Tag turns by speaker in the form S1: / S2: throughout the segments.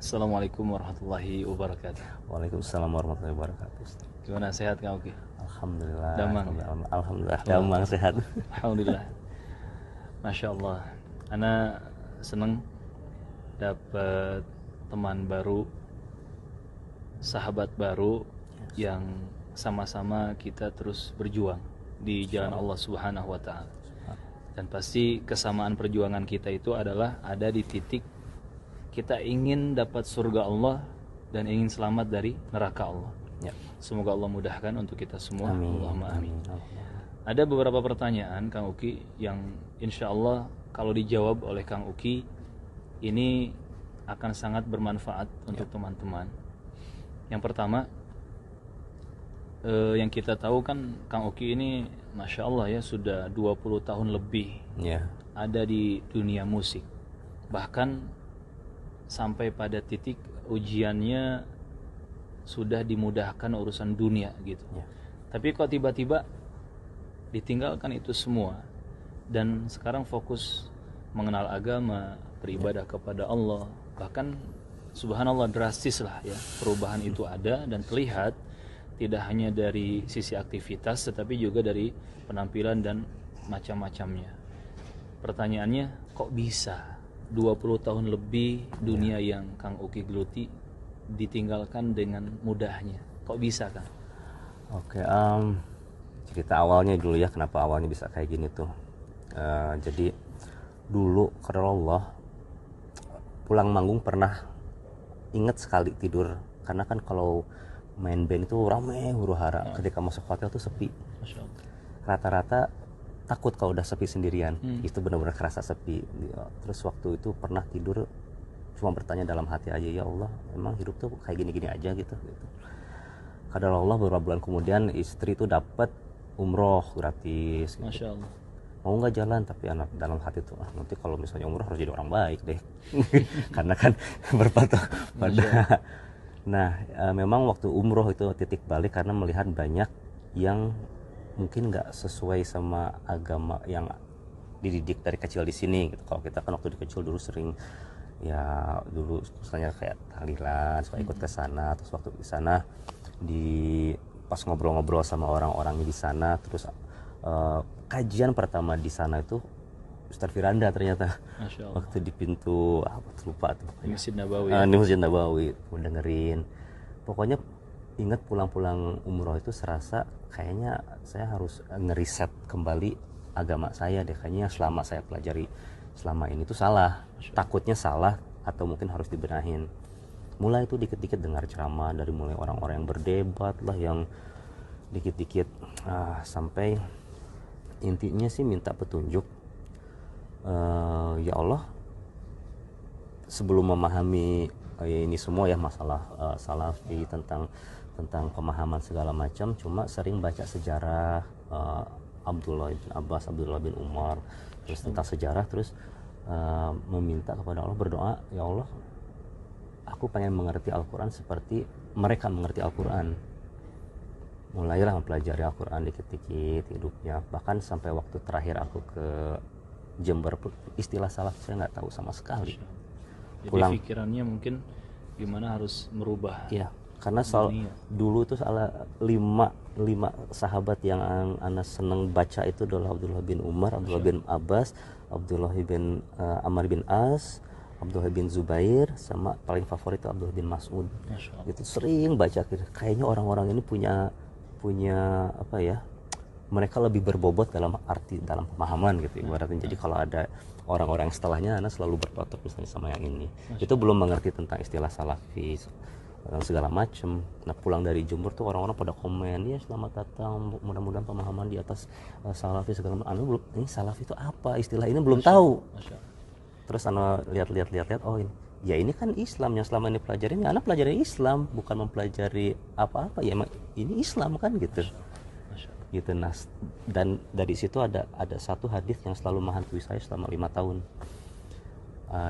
S1: Assalamualaikum warahmatullahi wabarakatuh.
S2: Waalaikumsalam warahmatullahi wabarakatuh.
S1: Gimana, sehat Kang Uki?
S2: Alhamdulillah.
S1: Damang.
S2: Alhamdulillah. Damang sehat.
S1: Alhamdulillah. Masya Allah. Ana seneng dapat teman baru, sahabat baru yang sama-sama kita terus berjuang di jalan Allah Subhanahu wa taala. Dan pasti kesamaan perjuangan kita itu adalah ada di titik kita ingin dapat surga Allah dan ingin selamat dari neraka Allah.
S2: Ya.
S1: Semoga Allah mudahkan untuk kita semua.
S2: Amin.
S1: Allahumma amin.
S2: Amin.
S1: Ada beberapa pertanyaan Kang Uki yang insya Allah kalau dijawab oleh Kang Uki ini akan sangat bermanfaat untuk teman-teman. Yang pertama, yang kita tahu kan Kang Uki ini Masya Allah ya sudah 20 tahun lebih
S2: Ya.
S1: ada di dunia musik. Bahkan sampai pada titik ujiannya sudah dimudahkan urusan dunia gitu.
S2: Ya.
S1: Tapi kok tiba-tiba ditinggalkan itu semua dan sekarang fokus mengenal agama, beribadah kepada Allah. Bahkan subhanallah drastis lah ya perubahan itu ada dan terlihat tidak hanya dari sisi aktivitas tetapi juga dari penampilan dan macam-macamnya. Pertanyaannya, kok bisa 20 tahun lebih dunia yang Kang Uki geluti ditinggalkan dengan mudahnya? Kok bisa, Kang?
S2: Oke, cerita awalnya dulu ya, kenapa awalnya bisa kayak gini tuh. Jadi dulu karena Allah pulang manggung pernah inget sekali tidur, karena kan kalau main band itu rame huru-hara, ketika masuk hotel tuh sepi.
S1: Masya Allah.
S2: Rata-rata takut kalau udah sepi sendirian. Itu benar-benar kerasa sepi. Terus waktu itu pernah tidur cuma bertanya dalam hati aja, ya Allah emang hidup tuh kayak gini-gini aja gitu. Kadang Allah beberapa bulan kemudian istri tuh dapat umroh gratis gitu.
S1: Masya Allah.
S2: Mau nggak jalan, tapi anak dalam hati tuh nanti kalau misalnya umroh harus jadi orang baik deh. Karena kan berpatok pada. Nah, memang waktu umroh itu titik balik karena melihat banyak yang mungkin nggak sesuai sama agama yang dididik dari kecil di sini gitu. Kalau kita kan waktu di kecil dulu sering ya dulu misalnya kayak tahlilan suka ikut ke sana, terus waktu di sana pas ngobrol-ngobrol sama orang-orangnya di sana, terus kajian pertama di sana itu Ustaz Firanda ternyata.
S1: Masya Allah.
S2: Waktu di pintu lupa tuh
S1: Di Masjid Nabawi.
S2: di Masjid Nabawi mau dengerin, pokoknya ingat pulang-pulang umroh itu serasa kayaknya saya harus ngeriset kembali agama saya deh, kayaknya selama saya pelajari selama ini tuh salah, takutnya salah atau mungkin harus dibenahin. Mulai itu dikit-dikit dengar ceramah dari mulai orang-orang yang berdebat lah, yang dikit-dikit sampai intinya sih minta petunjuk. Ya Allah, sebelum memahami ini semua ya masalah salafi, tentang pemahaman segala macam, cuma sering baca sejarah Abdullah bin Abbas, Abdullah bin Umar, terus tentang sejarah, terus meminta kepada Allah, berdoa, ya Allah aku pengen mengerti Al-Quran seperti mereka mengerti Al-Quran. Mulailah mempelajari Al-Quran dikit-dikit hidupnya, bahkan sampai waktu terakhir aku ke Jember istilah salaf saya nggak tahu sama sekali.
S1: Jadi
S2: Pulang.
S1: pikirannya mungkin gimana harus merubah.
S2: Iya, karena dulu itu salah lima sahabat yang Anas seneng baca itu adalah Abdullah bin Umar, Abdullah bin Abbas, Abdullah bin Amr bin As, Abdullah bin Zubair, sama paling favorit itu Abdullah bin Mas'ud.
S1: Masya Allah.
S2: Itu sering baca, kayaknya orang-orang ini punya apa ya, mereka lebih berbobot dalam pemahaman gitu ibaratnya. Jadi kalau ada orang-orang setelahnya, Anas selalu berpatok misalnya sama yang ini. Itu belum mengerti tentang istilah salafi segala macam. Nah, pulang dari Jember tuh orang-orang pada komen, ya selamat datang, mudah-mudahan pemahaman di atas salafi segala macam. Belum, ini salafi itu apa, istilah ini belum tahu.
S1: Masya Allah.
S2: Terus Ana lihat, oh ini kan Islam yang selama ini pelajarin, ya anak pelajari Islam, bukan mempelajari apa-apa, ya emang ini Islam kan gitu.
S1: Masya Allah.
S2: Gitu. Nah, dan dari situ ada satu hadis yang selalu menghantui saya selama 5 tahun.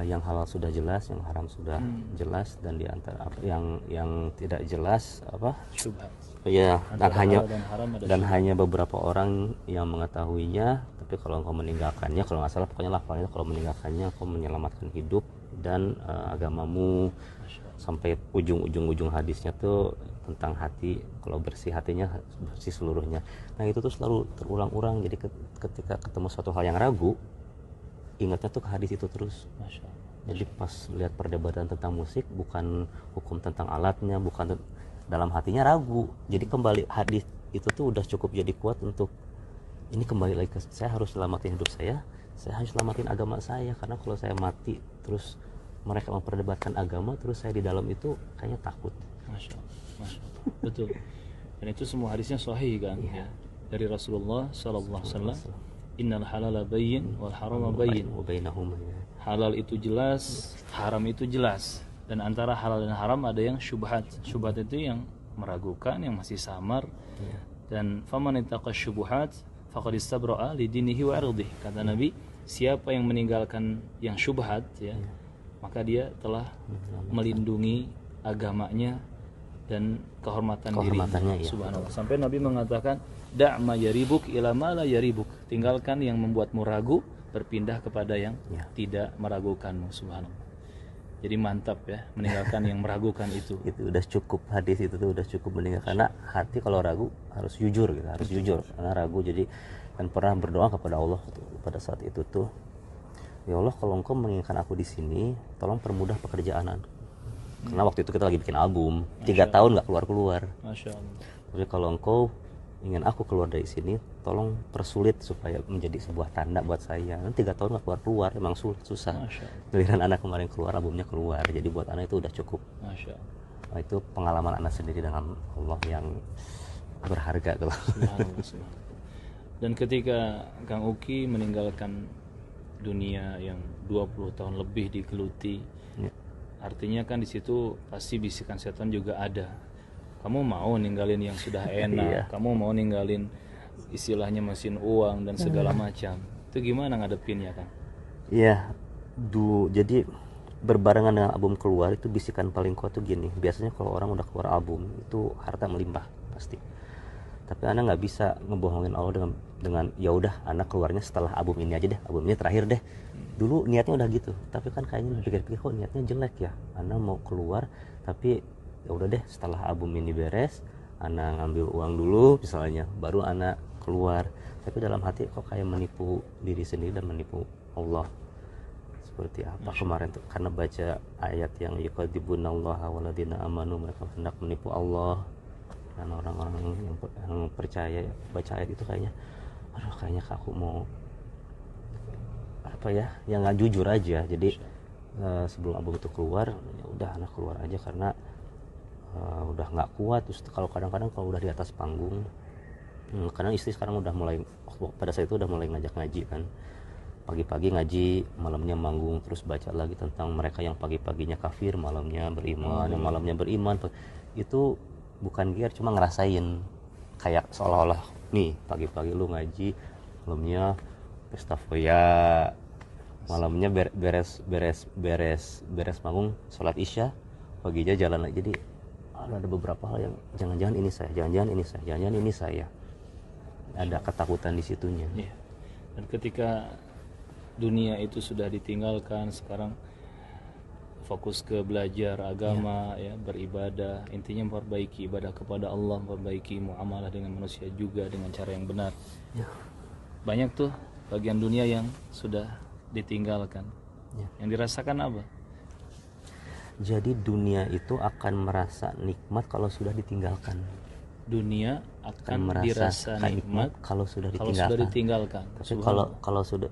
S2: yang halal sudah jelas, yang haram sudah jelas, dan di antara yang tidak jelas apa
S1: Syubhat.
S2: ya, dan
S1: Antara
S2: hanya
S1: halal dan haram ada
S2: dan
S1: syubhat.
S2: hanya beberapa orang yang mengetahuinya. Tapi kalau engkau meninggalkannya, kalau nggak salah pokoknya lafalnya, kalau meninggalkannya engkau menyelamatkan hidup dan agamamu.
S1: Masya Allah.
S2: Sampai ujung hadisnya tuh tentang hati, kalau bersih hatinya bersih seluruhnya. Nah itu tuh selalu terulang-ulang, jadi ketika ketemu suatu hal yang ragu, ingatnya tuh ke hadis itu terus.
S1: Masya Allah.
S2: Jadi pas lihat perdebatan tentang musik, bukan hukum tentang alatnya, bukan dalam hatinya ragu. Jadi kembali hadis itu tuh udah cukup jadi kuat untuk ini, kembali lagi ke saya harus selamatin hidup saya harus selamatin agama saya, karena kalau saya mati terus mereka memperdebatkan agama, terus saya di dalam itu kayaknya takut.
S1: Masya Allah. Masya Allah. Betul. Dan itu semua hadisnya sahih kan, ya. Dari Rasulullah sallallahu alaihi wasallam, innal halala bayyin wal harama bayyin.
S2: Wa bainahuma, ya.
S1: Halal itu jelas, haram itu jelas. Dan antara halal dan haram ada yang syubhat. Syubhat itu yang meragukan, yang masih samar. Dan faman ittaqa syubhat faqad istabra'a li dinihi wa irdihi. Kata Nabi, siapa yang meninggalkan yang syubhat, ya, maka dia telah melindungi agamanya dan kehormatannya,
S2: ya.
S1: Subhanallah. Sampai Nabi mengatakan, da' ma yaribuk ila ma la yaribuk. Tinggalkan yang membuatmu ragu, berpindah kepada yang tidak meragukanmu. Subhanallah. Jadi mantap ya, meninggalkan yang meragukan itu.
S2: Itu udah cukup, hadis itu tuh udah cukup meninggalkan. Karena hati kalau ragu harus jujur gitu, harus jujur. Karena ragu, jadi dan pernah berdoa kepada Allah pada saat itu tuh, ya Allah, kalau engkau menginginkan aku di sini, tolong permudah pekerjaan. Karena waktu itu kita lagi bikin album, 3 tahun nggak keluar.
S1: Masya Allah.
S2: Tapi kalau engkau ingin aku keluar dari sini, tolong persulit supaya menjadi sebuah tanda buat saya. Nanti 3 tahun nggak keluar, emang susah.
S1: Masya Allah.
S2: Giliran anak kemarin keluar, albumnya keluar. Jadi buat anak itu udah cukup.
S1: Masya Allah.
S2: Nah, itu pengalaman anak sendiri dengan Allah yang berharga tuh.
S1: Subhanallah, subhanallah. Dan ketika Kang Uki meninggalkan dunia yang 20 tahun lebih digeluti,
S2: Ya.
S1: artinya kan di situ pasti bisikan setan juga ada. Kamu mau ninggalin yang sudah enak,
S2: Iya.
S1: kamu mau ninggalin istilahnya mesin uang dan segala macam. Itu gimana ngadepinnya, Kang?
S2: Iya, jadi berbarengan dengan album keluar itu bisikan paling kuat tuh gini. Biasanya kalau orang udah keluar album itu harta melimpah pasti. Tapi anak nggak bisa ngebohongin Allah dengan ya udah anak keluarnya setelah album ini aja deh, album ini terakhir deh. Dulu niatnya udah gitu, tapi kan kayaknya pikir-pikir kok niatnya jelek ya. Anak mau keluar tapi ya udah deh setelah album ini beres, anak ngambil uang dulu misalnya, baru anak keluar. Tapi dalam hati kok kayak menipu diri sendiri dan menipu Allah. Seperti apa kemarin tuh, karena baca ayat yang yukadzibunallaha waladina amanu, mereka hendak menipu Allah. Dan orang-orang yang percaya baca ayat itu kayaknya, aduh kayaknya aku mau apa ya, yang nggak jujur aja. Jadi sebelum album itu keluar, ya udah anak keluar aja karena udah nggak kuat. Terus kalau kadang-kadang kalau udah di atas panggung, kadang istri sekarang udah mulai, pada saat itu udah mulai ngajak ngaji kan, pagi-pagi ngaji, malamnya manggung, terus baca lagi tentang mereka yang pagi-paginya kafir, malamnya beriman, yang malamnya beriman. Itu bukan giar, cuma ngerasain kayak seolah-olah nih pagi-pagi lu ngaji, malamnya pesta foya, malamnya beres manggung, sholat isya, paginya jalan lagi. Jadi ada beberapa hal yang jangan-jangan ini saya, ada ketakutan di situnya.
S1: Iya. Dan ketika dunia itu sudah ditinggalkan, sekarang fokus ke belajar agama, ya, beribadah, intinya memperbaiki ibadah kepada Allah, memperbaiki muamalah dengan manusia juga dengan cara yang benar.
S2: Ya.
S1: Banyak tuh bagian dunia yang sudah ditinggalkan.
S2: Ya.
S1: Yang dirasakan apa?
S2: Jadi dunia itu akan merasa nikmat kalau sudah ditinggalkan.
S1: Dunia akan dirasa nikmat
S2: kalau sudah
S1: ditinggalkan.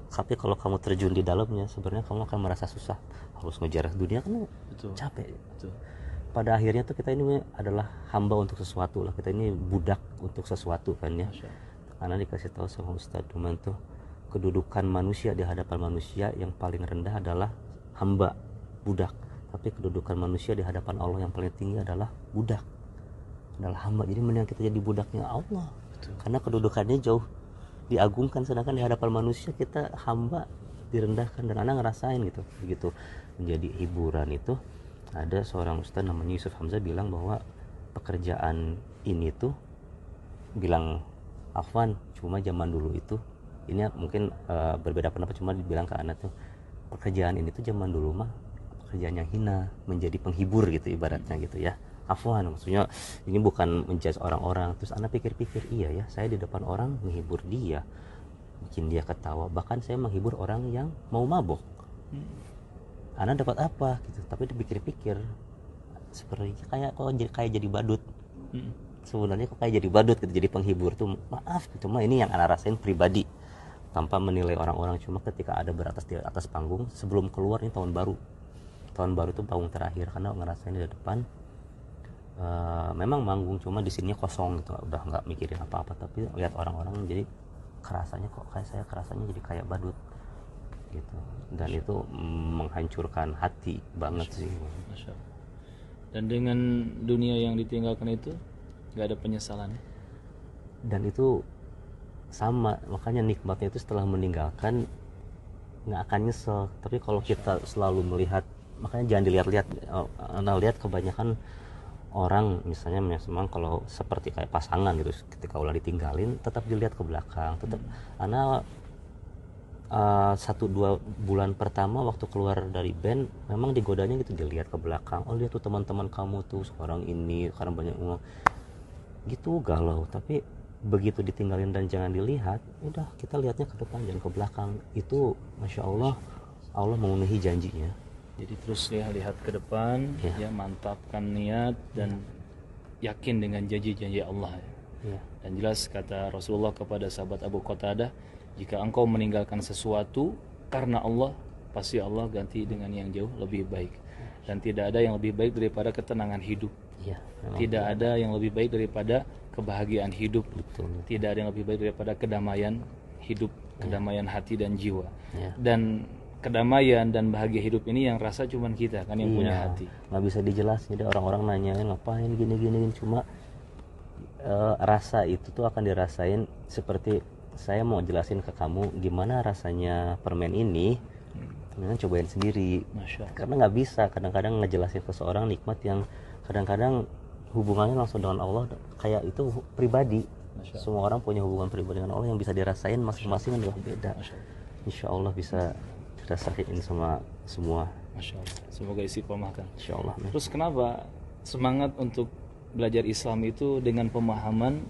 S2: Tapi kalau kamu terjun di dalamnya, sebenarnya kamu akan merasa susah. Harus ngejar dunia kan capek.
S1: Betul.
S2: Pada akhirnya tuh kita ini adalah hamba untuk sesuatu lah. Kita ini budak untuk sesuatu kan ya. Karena dikasih tahu sama Ustadz Duman tuh, kedudukan manusia di hadapan manusia yang paling rendah adalah hamba, budak. Tapi kedudukan manusia di hadapan Allah yang paling tinggi adalah budak, adalah hamba. Jadi mending kita jadi budaknya Allah. Betul. Karena kedudukannya jauh diagungkan, sedangkan di hadapan manusia kita hamba, direndahkan, dan anak ngerasain gitu. Begitu menjadi hiburan itu, ada seorang ustaz namanya Yusuf Hamzah bilang bahwa pekerjaan ini tuh, bilang Afwan, cuma zaman dulu itu, ini mungkin berbeda pendapat, cuma dibilang ke anak tuh, pekerjaan ini tuh zaman dulu mah pekerjaan yang hina, menjadi penghibur gitu ibaratnya gitu ya. Afwan, maksudnya ini bukan menjudge orang-orang. Terus anak pikir-pikir, iya ya, saya di depan orang menghibur dia, bikin dia ketawa, bahkan saya menghibur orang yang mau mabuk. Anak dapat apa gitu, tapi dipikir-pikir seperti kayak jadi badut. Sebenarnya kok kayak jadi badut gitu, jadi penghibur tuh, maaf gitu mah, ini yang anak rasain pribadi tanpa menilai orang-orang. Cuma ketika ada di atas panggung sebelum keluar, ini tahun baru tuh panggung terakhir, karena ngerasain di depan memang manggung cuma di sininya kosong gitu, udah nggak mikirin apa-apa, tapi lihat orang-orang jadi kerasanya kok kayak saya kerasanya jadi kayak badut gitu, dan itu menghancurkan hati banget sih.
S1: Masya Allah. Dan dengan dunia yang ditinggalkan itu nggak ada penyesalan,
S2: dan itu sama, makanya nikmatnya itu setelah meninggalkan nggak akan nyesel. Tapi kalau kita selalu melihat, makanya jangan dilihat-lihat. Lihat kebanyakan orang misalnya memang kalau seperti kayak pasangan gitu, ketika ulah ditinggalin tetap dilihat ke belakang, tetap anak 1-2 bulan pertama waktu keluar dari band memang digodanya gitu, dilihat ke belakang, oh lihat tuh teman-teman kamu tuh sekarang ini, sekarang banyak uang gitu, galau. Tapi begitu ditinggalin dan jangan dilihat, udah kita lihatnya ke depan, jangan ke belakang. Itu Masya Allah, Allah memenuhi janjinya.
S1: Jadi terus lihat ke depan, ya mantapkan niat dan yakin dengan janji-janji Allah.
S2: Ya.
S1: Dan jelas kata Rasulullah kepada sahabat Abu Qatadah, jika engkau meninggalkan sesuatu karena Allah, pasti Allah ganti dengan yang jauh lebih baik. Dan tidak ada yang lebih baik daripada ketenangan hidup.
S2: Ya,
S1: tidak ada yang lebih baik daripada kebahagiaan hidup.
S2: Betul.
S1: Tidak ada yang lebih baik daripada kedamaian hidup, kedamaian hati dan jiwa.
S2: Ya.
S1: Dan kedamaian dan bahagia hidup ini yang rasa cuman kita kan yang punya hati.
S2: Nggak bisa dijelasin. Jadi orang-orang nanyain ngapain gini-gini, cuma rasa itu tuh akan dirasain. Seperti saya mau jelasin ke kamu gimana rasanya permen ini, kalian cobain sendiri. Karena nggak bisa kadang-kadang ngejelasin ke seorang nikmat yang kadang-kadang hubungannya langsung dengan Allah, kayak itu pribadi. Semua orang punya hubungan pribadi dengan Allah yang bisa dirasain masing-masing adalah beda. Insya Allah bisa dirasain sama semua.
S1: Masya Allah. Semoga istiqomah kan.
S2: Insya Allah.
S1: Terus kenapa semangat untuk belajar Islam itu dengan pemahaman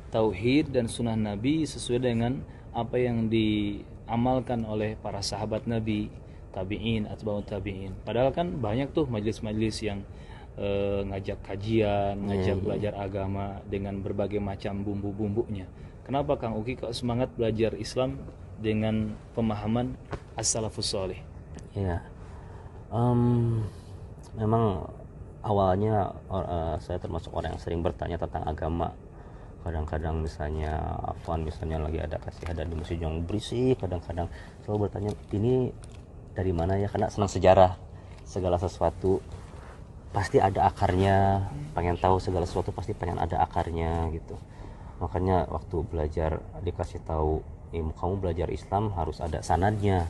S1: tauhid dan sunnah Nabi sesuai dengan apa yang diamalkan oleh para sahabat Nabi, tabi'in, atba'ut tabi'in. Padahal kan banyak tuh majelis-majelis yang ngajak kajian, ngajak belajar agama dengan berbagai macam bumbu-bumbunya. Kenapa Kang Uki kok semangat belajar Islam dengan pemahaman as-salafus shalih?
S2: Ya, memang awalnya saya termasuk orang yang sering bertanya tentang agama. Kadang-kadang misalnya Afwan misalnya lagi ada kasih ada di masjid yang berisik, kadang-kadang selalu bertanya ini dari mana ya, karena senang sejarah. Segala sesuatu pasti ada akarnya, pengen tahu segala sesuatu pasti pengen ada akarnya gitu. Makanya waktu belajar dikasih tahu, kamu belajar Islam harus ada sanadnya.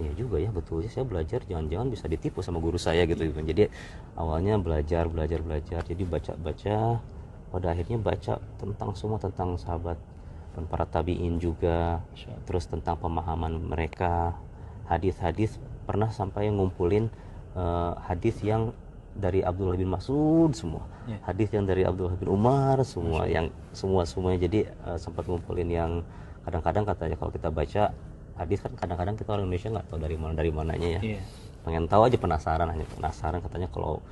S2: Iya juga ya, betul ya, saya belajar jangan-jangan bisa ditipu sama guru saya gitu. Jadi awalnya belajar, jadi baca, pada akhirnya baca tentang semua, tentang sahabat dan para tabi'in juga, terus tentang pemahaman mereka, hadis-hadis, pernah sampai ngumpulin hadis yang dari Abdullah bin Mas'ud semua, hadis yang dari Abdullah bin Umar semua, yang semuanya. Jadi sempat ngumpulin yang kadang-kadang katanya kalau kita baca hadis kan kadang-kadang kita orang Indonesia nggak tahu dari mananya ya. Pengen tahu aja, hanya penasaran katanya kalau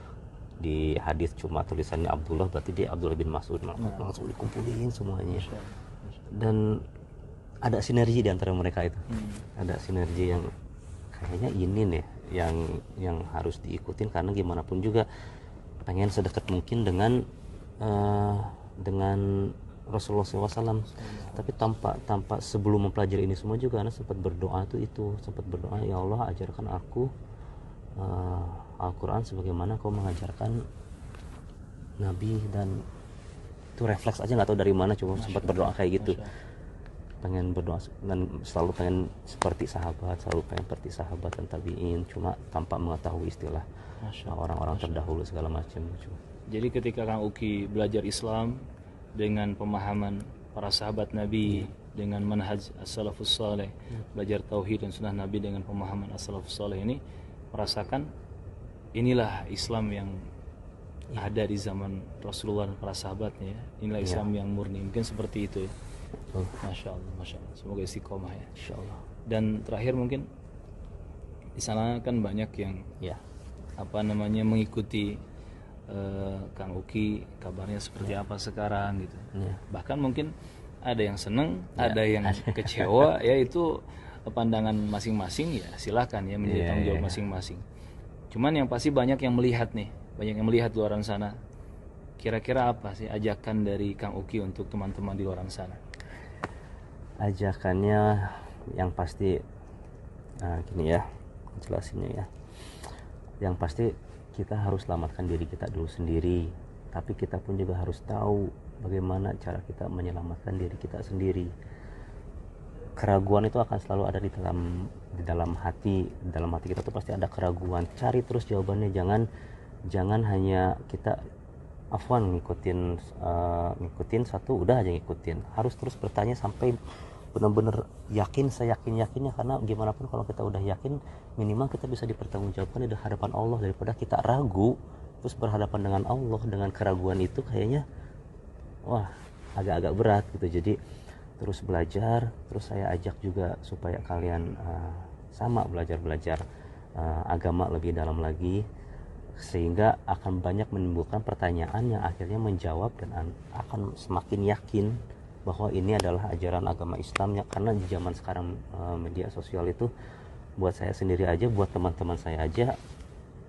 S2: di hadis cuma tulisannya Abdullah berarti dia Abdullah bin Mas'ud, langsung dikumpulin semuanya. Dan ada sinergi di antara mereka itu. Ada sinergi yang kayaknya ini nih yang harus diikutin, karena gimana pun juga pengen sedekat mungkin dengan Rasulullah SAW. Tapi tanpa sebelum mempelajari ini semua juga anak sempat berdoa sempat berdoa, ya Allah ajarkan aku Al-Quran sebagaimana kau mengajarkan Nabi. Dan itu refleks aja, nggak tahu dari mana, cuma sempat berdoa kayak gitu. pengen berdoa dan selalu pengen seperti sahabat, selalu pengen seperti sahabat dan tabiin, cuma tanpa mengetahui istilah orang-orang terdahulu segala macam.
S1: Jadi ketika Kang Uki belajar Islam dengan pemahaman para sahabat Nabi, dengan manhaj as-salafus saleh, belajar tauhid dan sunnah Nabi dengan pemahaman as-salafus saleh ini, merasakan inilah Islam yang ada di zaman Rasulullah dan para sahabatnya ya. Inilah Islam yang murni. Mungkin seperti itu ya. Masya Allah, Masya Allah. Semoga istiqomah ya.
S2: Insya Allah.
S1: Dan terakhir mungkin di sana kan banyak yang mengikuti Kang Uki, kabarnya seperti apa sekarang gitu. Bahkan mungkin ada yang seneng, ada yang kecewa, ya itu pandangan masing-masing ya. Silakan ya menjadi tanggung jawab masing-masing. Cuman yang pasti banyak yang melihat nih, banyak yang melihat di luar sana. Kira-kira apa sih ajakan dari Kang Uki untuk teman-teman di luar sana?
S2: Ajakannya yang pasti gini ya, jelasinnya ya. Yang pasti kita harus selamatkan diri kita dulu sendiri, tapi kita pun juga harus tahu bagaimana cara kita menyelamatkan diri kita sendiri. Keraguan itu akan selalu ada di dalam hati kita tuh pasti ada keraguan. Cari terus jawabannya, jangan hanya kita ngikutin satu udah aja ngikutin. Harus terus bertanya sampai benar-benar yakin, seyakin-yakinnya, karena gimana pun kalau kita udah yakin minimal kita bisa dipertanggungjawabkan di hadapan Allah, daripada kita ragu terus berhadapan dengan Allah dengan keraguan itu kayaknya agak-agak berat gitu. Jadi terus belajar, terus saya ajak juga supaya kalian sama belajar agama lebih dalam lagi, sehingga akan banyak menimbulkan pertanyaan yang akhirnya menjawab dan akan semakin yakin bahwa ini adalah ajaran agama Islamnya. Karena di zaman sekarang media sosial itu buat saya sendiri aja, buat teman-teman saya aja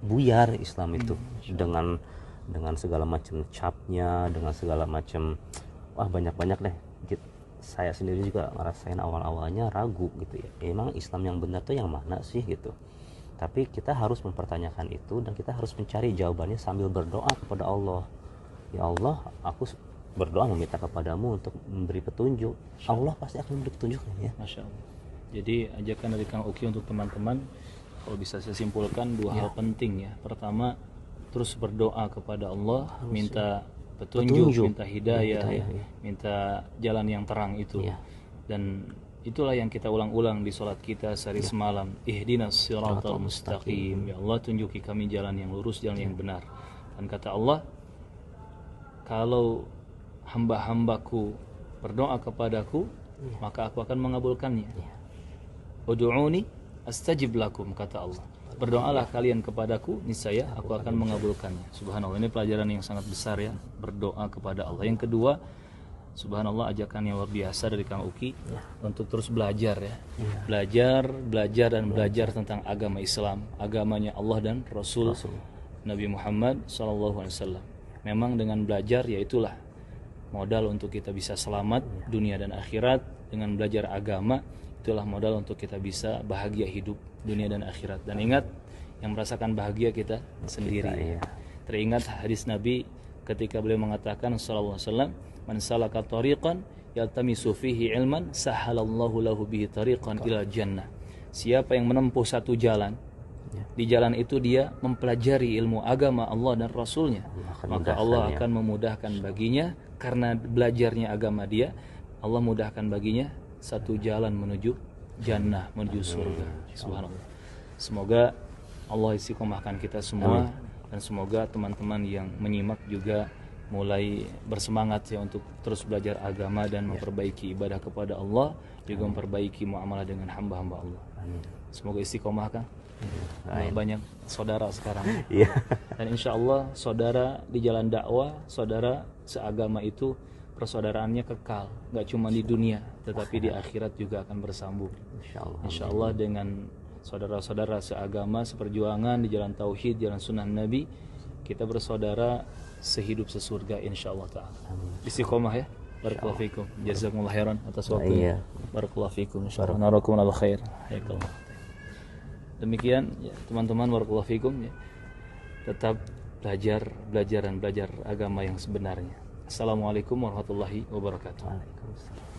S2: buyar Islam itu dengan segala macam capnya, dengan segala macam banyak deh. Saya sendiri juga ngerasain awal-awalnya ragu gitu ya. Emang Islam yang benar tuh yang mana sih gitu. Tapi kita harus mempertanyakan itu dan kita harus mencari jawabannya sambil berdoa kepada Allah. Ya Allah, aku berdoa meminta kepadamu untuk memberi petunjuk. Allah pasti akan memberi petunjuk ya.
S1: Masya Allah. Jadi ajakan dari Kang Uki untuk teman-teman, kalau bisa saya simpulkan dua hal penting ya. Pertama, terus berdoa kepada Allah, minta petunjuk, minta hidayah, minta jalan yang terang itu. Dan itulah yang kita ulang-ulang di sholat kita sehari semalam. Ihdinas siratal mustaqim. Ya Allah, tunjuki kami jalan yang lurus, jalan yang benar. Dan kata Allah, kalau hamba-hambaku berdoa kepadaku, maka aku akan mengabulkannya. Ud'uni astajib lakum, kata Allah. Berdoalah kalian kepadaku, niscaya aku akan mengabulkannya. Subhanallah, ini pelajaran yang sangat besar ya, berdoa kepada Allah. Yang kedua, subhanallah, ajakan yang luar biasa dari Kang Uki untuk terus belajar ya. Belajar tentang agama Islam, agamanya Allah dan Rasul Nabi Muhammad SAW. Memang dengan belajar, yaitulah modal untuk kita bisa selamat dunia dan akhirat. Dengan belajar agama, itulah modal untuk kita bisa bahagia hidup dunia dan akhirat. Dan ingat, yang merasakan bahagia kita sendiri. Teringat hadis Nabi ketika beliau mengatakan sallallahu alaihi wasallam, man salaka tariqan yaltamisu fihi ilman sahalallahu lahu bihi tariqan ila jannah. Siapa yang menempuh satu jalan, di jalan itu dia mempelajari ilmu agama Allah dan Rasulnya, maka Allah akan memudahkan baginya. Karena belajarnya agama dia, Allah mudahkan baginya satu jalan menuju jannah, menuju surga. Subhanallah. Semoga Allah istiqomahkan kita semua. Dan semoga teman-teman yang menyimak juga mulai bersemangat ya untuk terus belajar agama dan memperbaiki ibadah kepada Allah, juga memperbaiki muamalah dengan hamba-hamba Allah. Semoga istiqomah kan. Banyak saudara sekarang. Dan insya Allah saudara di jalan dakwah, saudara seagama itu persaudaraannya kekal, nggak cuma di dunia tetapi di akhirat juga akan bersambung. Insya Allah dengan saudara-saudara seagama, seperjuangan di jalan tauhid, jalan sunnah Nabi, kita bersaudara sehidup sesurga insya Allah ta'ala. Istiqomah ya. Barakallahu fikum. Jazakumullah khairan atas waktunya. Barakallahu fikum. Insyaallah narakum ala khair. Hayakallah. Demikian ya, teman-teman, barakallahu fikum ya. Tetap belajar agama yang sebenarnya. Assalamualaikum warahmatullahi wabarakatuh.
S2: Waalaikumsalam.